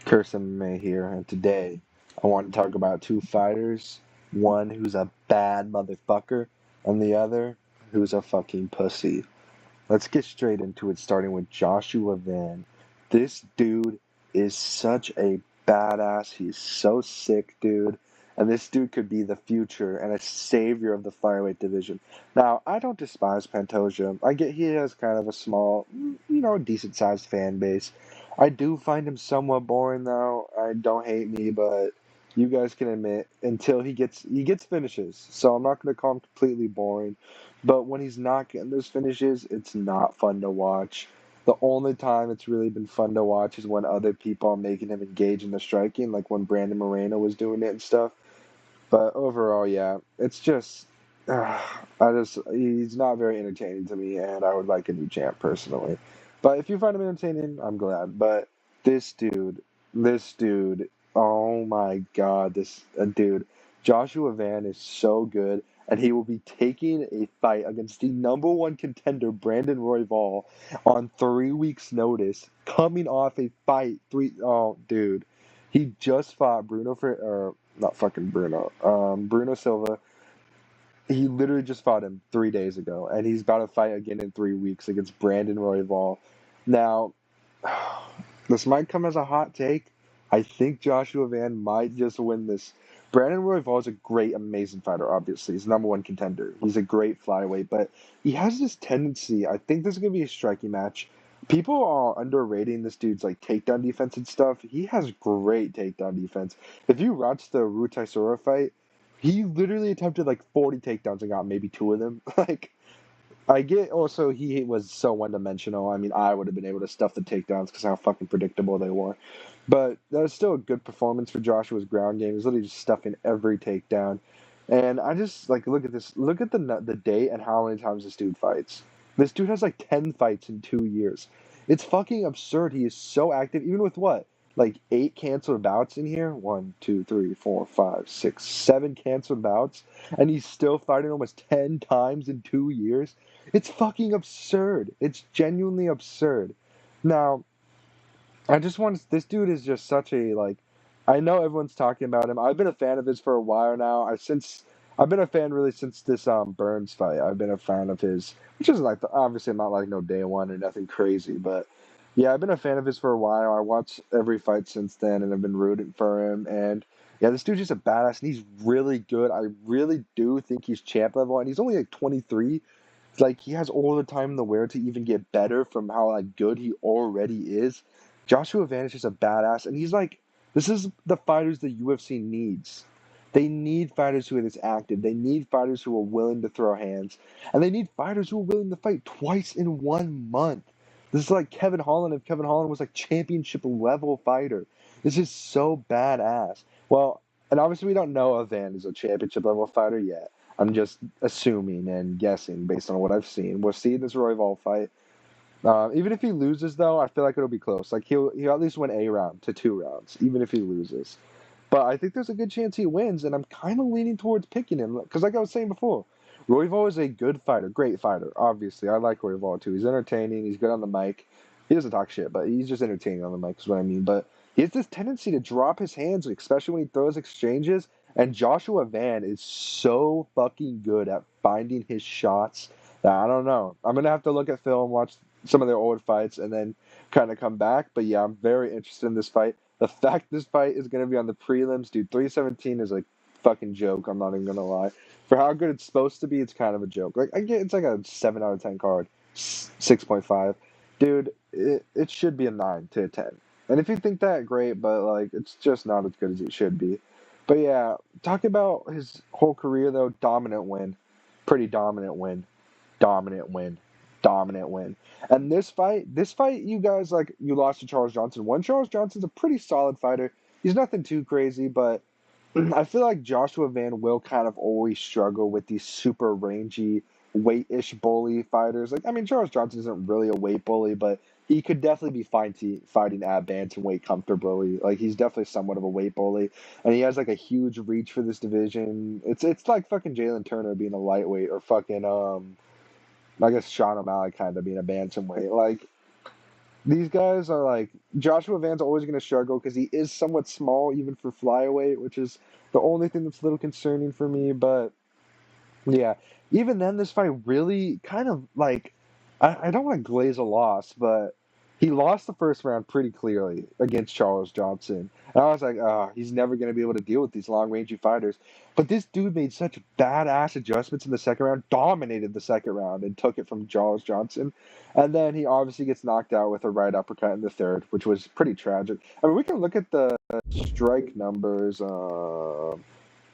Curse MMA here, and today I want to talk about two fighters. One who's a bad motherfucker, and the other who's a fucking pussy. Let's get straight into it, starting with Joshua Van. This dude is such a badass. He's so sick, dude. And this dude could be the future and a savior of the flyweight division. Now, I don't despise Pantoja. I get he has kind of a small, decent sized fan base. I do find him somewhat boring, though. I don't hate me, but you guys can admit until he gets finishes. So I'm not going to call him completely boring. But when he's not getting those finishes, it's not fun to watch. The only time it's really been fun to watch is when other people are making him engage in the striking, like when Brandon Moreno was doing it and stuff. But overall, yeah, it's just, he's not very entertaining to me, and I would like a new champ personally. But if you find him entertaining, I'm glad. But this dude, this dude, oh my God, dude, Joshua Van is so good, and he will be taking a fight against the number one contender, Brandon Royval, on 3 weeks' notice, coming off a fight. Oh, dude. He just fought or not fucking Bruno Silva. He literally just fought him 3 days ago, and he's about to fight again in 3 weeks against Brandon Royval. Now, this might come as a hot take. I think Joshua Van might just win this. Brandon Royval is a great, amazing fighter, obviously. He's number one contender. He's a great flyweight, but he has this tendency. I think this is going to be a striking match. People are underrating this dude's like takedown defense and stuff. He has great takedown defense. If you watch the Rutaisora fight, he literally attempted like 40 takedowns and got maybe two of them. Like, I get also he was so one dimensional. I mean, I would have been able to stuff the takedowns because how fucking predictable they were. But that was still a good performance for Joshua's ground game. He's literally just stuffing every takedown. And I just like look at this. Look at the date and how many times this dude fights. This dude has like 10 fights in 2 years. It's fucking absurd. He is so active, even with what like 8 canceled bouts in here. 1, 2, 3, 4, 5, 6, 7 canceled bouts, and he's still fighting almost 10 times in 2 years. It's fucking absurd. It's genuinely absurd. Now, I just want this dude is just such a like. I know everyone's talking about him. I've been a fan of his for a while now. I've been a fan really since this Burns fight. I've been a fan of his, which is like obviously I'm not like no day one or nothing crazy, but yeah, I've been a fan of his for a while. I watched every fight since then, and I've been rooting for him. And yeah, this dude's just a badass, and he's really good. I really do think he's champ level, and he's only like 23. Like he has all the time in the world to even get better from how like good he already is. Joshua Van is just a badass, and he's like, this is the fighters the UFC needs. They need fighters who are this active. They need fighters who are willing to throw hands, and they need fighters who are willing to fight twice in 1 month. This is like Kevin Holland if Kevin Holland was like championship level fighter. This is so badass. Well, and obviously we don't know if Van is a championship level fighter yet. I'm just assuming and guessing based on what I've seen. We'll see this Royval fight. Even if he loses, though, I feel like it'll be close. Like he'll at least win a round to 2 rounds, even if he loses. But I think there's a good chance he wins, and I'm kind of leaning towards picking him because, like I was saying before, Royval is a good fighter, great fighter. Obviously, I like Royval too. He's entertaining. He's good on the mic. He doesn't talk shit, but he's just entertaining on the mic. Is what I mean. But he has this tendency to drop his hands, especially when he throws exchanges. And Joshua Van is so fucking good at finding his shots that I don't know. I'm gonna have to look at film, watch some of their old fights, and then kind of come back. But yeah, I'm very interested in this fight. The fact this fight is going to be on the prelims, dude, 317 is a fucking joke. I'm not even going to lie. For how good it's supposed to be, it's kind of a joke. Like I get it's like a 7 out of 10 card, 6.5. Dude, it should be a 9 to a 10. And if you think that, great, but like it's just not as good as it should be. But yeah, talking about his whole career though, dominant win. Pretty dominant win. Dominant win. Dominant win. And this fight, you guys like you lost to Charles Johnson. One Charles Johnson's a pretty solid fighter. He's nothing too crazy, but I feel like Joshua Van will kind of always struggle with these super rangy weight-ish bully fighters. Like I mean, Charles Johnson isn't really a weight bully, but he could definitely be fighting at bantamweight comfortably. Like he's definitely somewhat of a weight bully, and he has like a huge reach for this division. It's like fucking Jalen Turner being a lightweight, or fucking I guess Sean O'Malley kind of being a bantamweight. Like These guys are like Joshua Van's always going to struggle because he is somewhat small, even for flyweight, which is the only thing that's a little concerning for me. But yeah, even then, this fight really kind of like I don't want to glaze a loss, but he lost the first round pretty clearly against Charles Johnson. And I was like, oh, he's never going to be able to deal with these long rangey fighters. But this dude made such badass adjustments in the second round, dominated the second round, and took it from Charles Johnson. And then he obviously gets knocked out with a right uppercut in the third, which was pretty tragic. I mean, we can look at the strike numbers.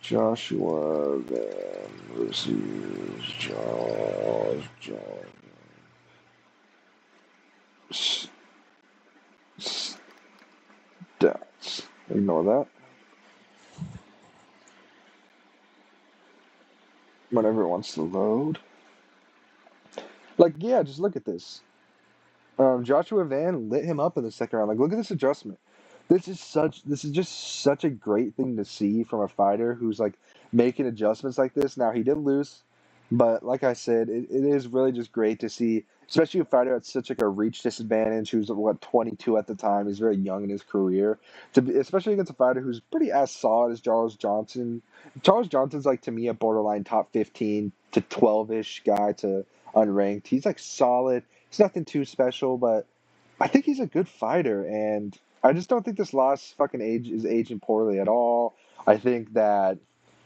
Joshua Van versus Charles Stats. Ignore that. Whenever it wants to load. Like, yeah, just look at this. Joshua Van lit him up in the second round. Like, look at this adjustment. This is just such a great thing to see from a fighter who's like making adjustments like this. Now he did lose, but like I said, it is really just great to see, especially a fighter at such like a reach disadvantage, who's what 22 at the time. He's very young in his career, especially against a fighter who's pretty as solid as Charles Johnson. Charles Johnson's like to me a borderline top 15 to 12-ish guy to unranked. He's like solid. He's nothing too special, but I think he's a good fighter, and I just don't think this loss fucking is aging poorly at all. I think that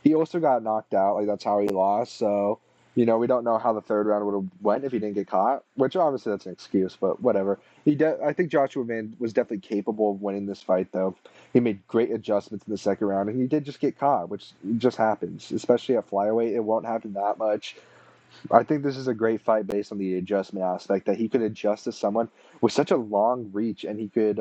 he also got knocked out, like that's how he lost. So, we don't know how the third round would have went if he didn't get caught. Which obviously that's an excuse, but whatever. I think Joshua Van was definitely capable of winning this fight, though. He made great adjustments in the second round, and he did just get caught, which just happens, especially at flyweight. It won't happen that much. I think this is a great fight based on the adjustment aspect, that he could adjust to someone with such a long reach, and he could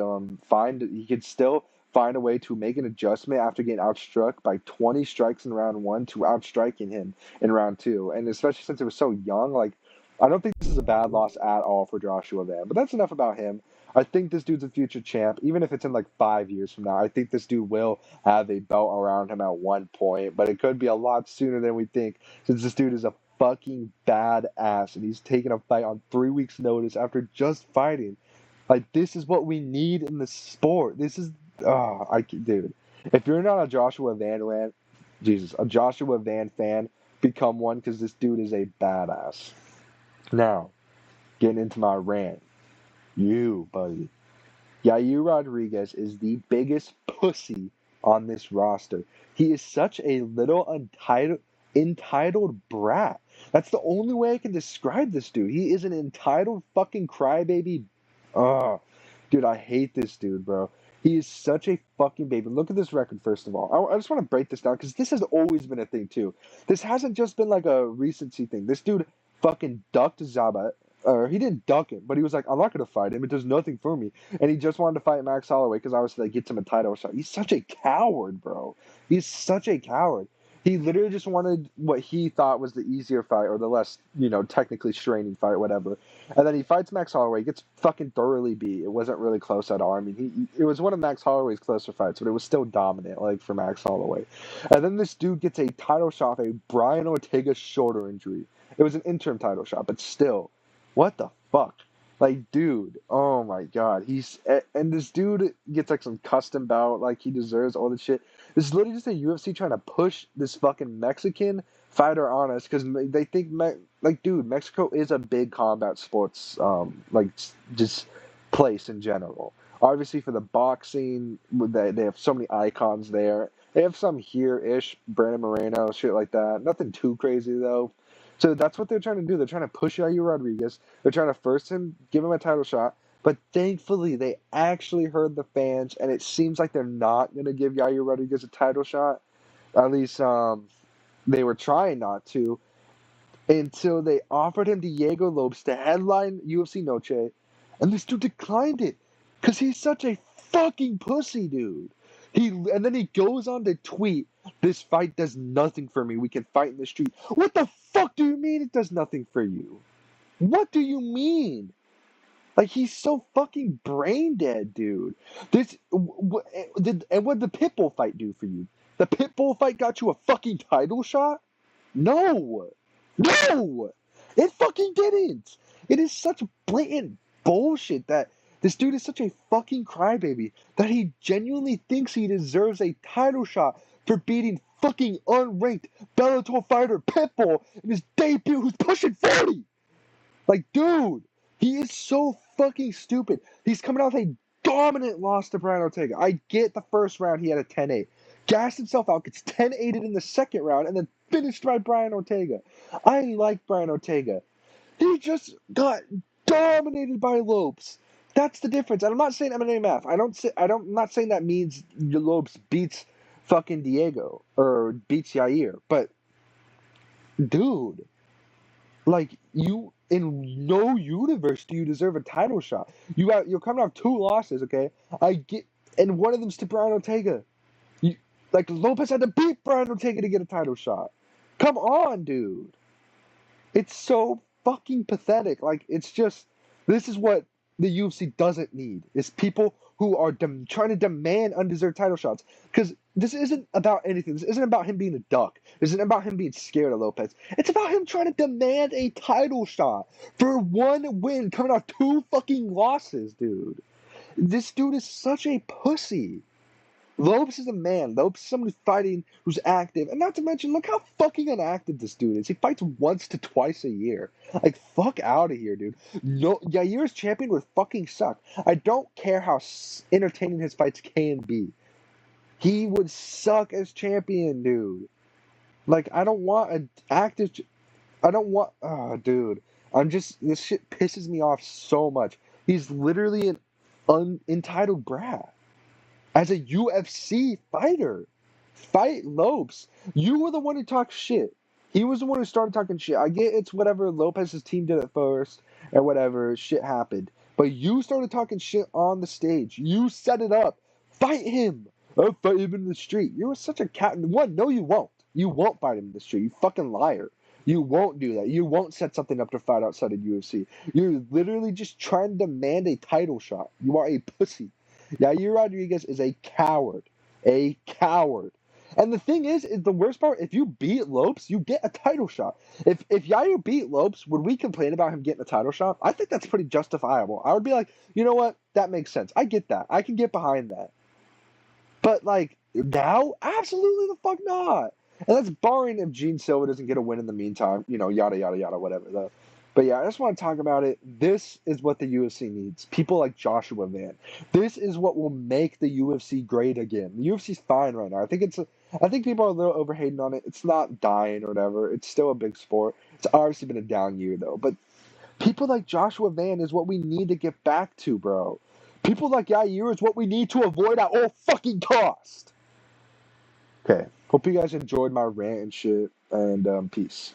still find a way to make an adjustment after getting outstruck by 20 strikes in round one to outstriking him in round two. And especially since it was so young, like I don't think this is a bad loss at all for Joshua Van. But that's enough about him. I think this dude's a future champ, even if it's in like 5 years from now. I think this dude will have a belt around him at one point, but it could be a lot sooner than we think, since this dude is a fucking badass and he's taking a fight on 3 weeks' notice after just fighting. Like, this is what we need in the sport. This is, dude. If you're not a Joshua Van fan, become one, because this dude is a badass. Now, getting into my rant. You, buddy. Yair Rodriguez is the biggest pussy on this roster. He is such a little entitled brat. That's the only way I can describe this dude. He is an entitled fucking crybaby. Oh, dude, I hate this dude, bro. He is such a fucking baby. Look at this record, first of all. I just want to break this down because this has always been a thing, too. This hasn't just been like a recency thing. This dude fucking ducked Zabat. Or he didn't duck it, but he was like, I'm not going to fight him. It does nothing for me. And he just wanted to fight Max Holloway because obviously that gets him a title shot. He's such a coward, bro. He's such a coward. He literally just wanted what he thought was the easier fight, or the less, technically straining fight, whatever. And then he fights Max Holloway, gets fucking thoroughly beat. It wasn't really close at all. I mean, it was one of Max Holloway's closer fights, but it was still dominant, like, for Max Holloway. And then this dude gets a title shot, a Brian Ortega shoulder injury. It was an interim title shot, but still, what the fuck? Like, dude, oh my god. And this dude gets like some custom bout, like he deserves all this shit. This is literally just a UFC trying to push this fucking Mexican fighter on us because they think, dude, Mexico is a big combat sports, just place in general. Obviously, for the boxing, they have so many icons there. They have some here-ish, Brandon Moreno, shit like that. Nothing too crazy, though. So that's what they're trying to do. They're trying to push Yair Rodriguez. They're trying to give him a title shot. But thankfully, they actually heard the fans, and it seems like they're not going to give Yair Rodriguez a title shot. At least they were trying not to, until they offered him Diego Lopes to headline UFC Noche, and this dude declined it because he's such a fucking pussy, dude. And then he goes on to tweet, "This fight does nothing for me. We can fight in the street." What the fuck do you mean it does nothing for you? What do you mean? Like, he's so fucking brain dead, dude. What did the Pitbull fight do for you? The Pitbull fight got you a fucking title shot? No. No! It fucking didn't. It is such blatant bullshit that This dude is such a fucking crybaby that he genuinely thinks he deserves a title shot for beating fucking unranked Bellator fighter Pitbull in his debut who's pushing 40. Like, dude, he is so fucking stupid. He's coming off a dominant loss to Brian Ortega. I get the first round he had a 10-8. Gassed himself out, gets 10-8'd in the second round, and then finished by Brian Ortega. I like Brian Ortega. He just got dominated by Lopes. That's the difference. And I'm not saying BMF. I'm not saying that means Lopes beats fucking Diego or beats Yair. But dude, like, you in no universe do you deserve a title shot. You're coming off 2 losses, okay? And one of them's to Brian Ortega. Like, Lopez had to beat Brian Ortega to get a title shot. Come on, dude. It's so fucking pathetic. Like, it's just, this is what the UFC doesn't need, is people who are trying to demand undeserved title shots. Because this isn't about anything. This isn't about him being a duck. This isn't about him being scared of Lopez. It's about him trying to demand a title shot for 1 win coming off 2 fucking losses, dude. This dude is such a pussy. Lopes is a man. Lopes is someone who's fighting, who's active. And not to mention, look how fucking inactive this dude is. He fights once to twice a year. Like, fuck out of here, dude. No, Yair's champion would fucking suck. I don't care how entertaining his fights can be. He would suck as champion, dude. Like, I don't want an active... I don't want... Oh, dude. This shit pisses me off so much. He's literally an unentitled brat. As a UFC fighter, fight Lopes. You were the one who talked shit. He was the one who started talking shit. I get it's whatever, Lopez's team did it first, or whatever, shit happened. But you started talking shit on the stage. You set it up. Fight him. I'll fight him in the street. You're such a cat. No, you won't. You won't fight him in the street. You fucking liar. You won't do that. You won't set something up to fight outside of UFC. You're literally just trying to demand a title shot. You are a pussy. Yair Rodriguez is a coward. A coward. And the thing is the worst part, if you beat Lopes, you get a title shot. If Yair beat Lopes, would we complain about him getting a title shot? I think that's pretty justifiable. I would be like, you know what? That makes sense. I get that. I can get behind that. But, like, now? Absolutely the fuck not. And that's barring if Gene Silva doesn't get a win in the meantime. You know, yada, yada, yada, whatever. But yeah, I just want to talk about it. This is what the UFC needs. People like Joshua Van. This is what will make the UFC great again. The UFC's fine right now. I think people are a little overhating on it. It's not dying or whatever. It's still a big sport. It's obviously been a down year though. But people like Joshua Van is what we need to get back to, bro. People like Yair is what we need to avoid at all fucking cost. Okay. Hope you guys enjoyed my rant and shit. And peace.